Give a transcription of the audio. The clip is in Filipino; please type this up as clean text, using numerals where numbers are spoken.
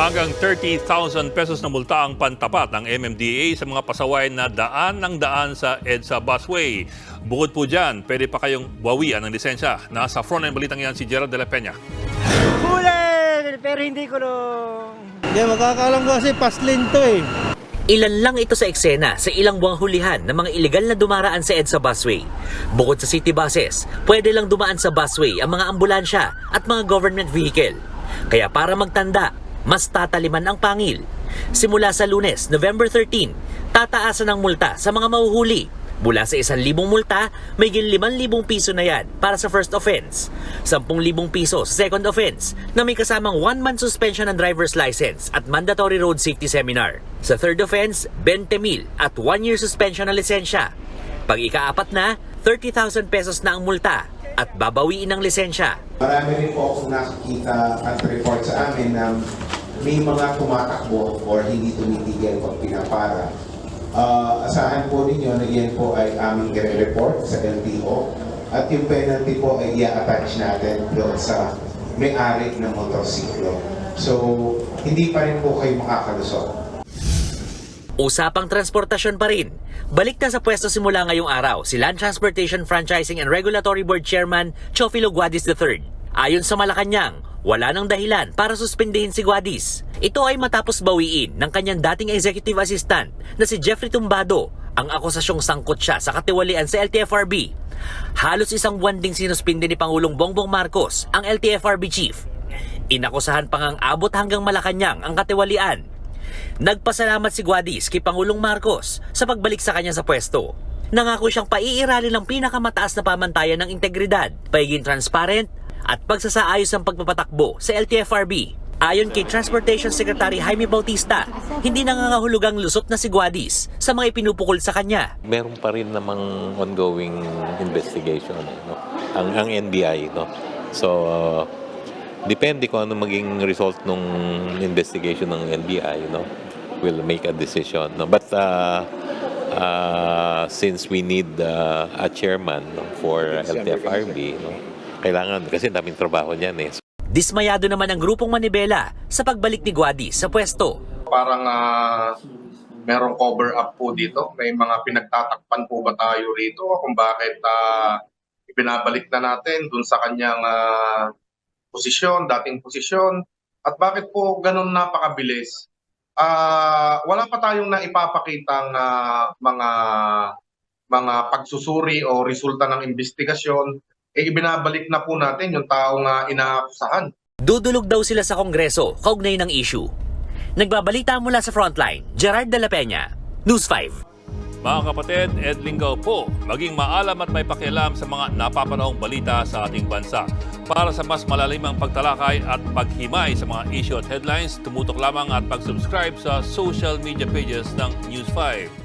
Hanggang 30,000 pesos na multa ang pantapat ng MMDA sa mga pasaway na daan ng daan sa EDSA busway. Bukod po dyan, pwede pa kayong bawian ng lisensya. Nasa frontline balitang yan si Gerald de la Peña. Huli! Pero hindi ko nung... Hindi, makakaalam ko kasi fast lane to eh. Ilan lang ito sa eksena sa ilang buwang hulihan ng mga ilegal na dumaraan sa EDSA busway. Bukod sa city buses, pwede lang dumaan sa busway ang mga ambulansya at mga government vehicle. Kaya para magtanda, mas tataliman ang pangil. Simula sa Lunes, November 13, tataasan ang multa sa mga mahuhuli. Mula sa 1,000 multa, may 5,000 piso na yan para sa first offense. 10,000 piso sa second offense na may kasamang 1-month suspension ng driver's license at mandatory road safety seminar. Sa third offense, 20,000 at 1-year suspension ng lisensya. Pag ika-4 na, 30,000 pesos na ang multa at babawiin ang lisensya. Marami rin po akong nakikita at report sa amin na may mga tumatakbo or hindi tumitigil pag pinapara. Asahan po ninyo na yan po ay aming i-report sa LTO at yung penalty po ay i-attach natin doon sa may-ari ng motorsiklo. So, hindi pa rin po kayo makakalusot. Usapang transportasyon pa rin. Balik na sa pwesto simula ngayong araw si Land Transportation Franchising and Regulatory Board Chairman Chofilo Guadis III. Ayon sa Malacanang, wala nang dahilan para suspindihin si Guadis. Ito ay matapos bawiin ng kanyang dating executive assistant na si Jeffrey Tumbado ang akusasyong sangkot siya sa katiwalian sa LTFRB. Halos isang buwan ding sinuspindi ni Pangulong Bongbong Marcos ang LTFRB chief. Inakusahan pang ang abot hanggang Malacanang ang katiwalian. Nagpasalamat si Guadis kay Pangulong Marcos sa pagbalik sa kanya sa pwesto. Nangako siyang paiiralin ng pinakamataas na pamantayan ng integridad, pagiging transparent at pagsasaayos ng pagpapatakbo sa LTFRB. Ayon kay Transportation Secretary Jaime Bautista, hindi nangangahulugang lusot na si Guadis sa mga ipinupukol sa kanya. Meron pa rin namang ongoing investigation, no? ang NBI. No? So, depende kung ano maging result ng investigation ng NBI. No? We'll make a decision. No? But since we need a chairman, no, for LTFRB, no? Kailangan, kasi daming trabaho niyan eh. Dismayado naman ang grupong Manibela sa pagbalik ni Guadis sa pwesto. Parang merong cover up po dito. May mga pinagtatakpan po ba tayo rito kung bakit ibinabalik na natin dun sa kanyang posisyon, dating posisyon. At bakit po ganun napakabilis? Wala pa tayong naipapakitang mga pagsusuri o resulta ng investigasyon. Ibinabalik na po natin yung taong inaakusahan. Dudulog daw sila sa Kongreso kaugnay ng issue. Nagbabalita mula sa Frontline, Gerard de la Peña, News 5. Mga kapatid, Ed Linggaw po, maging maalam at may pakialam sa mga napapanahong balita sa ating bansa. Para sa mas malalimang pagtalakay at paghimay sa mga issue at headlines, tumutok lamang at pag-subscribe sa social media pages ng News 5.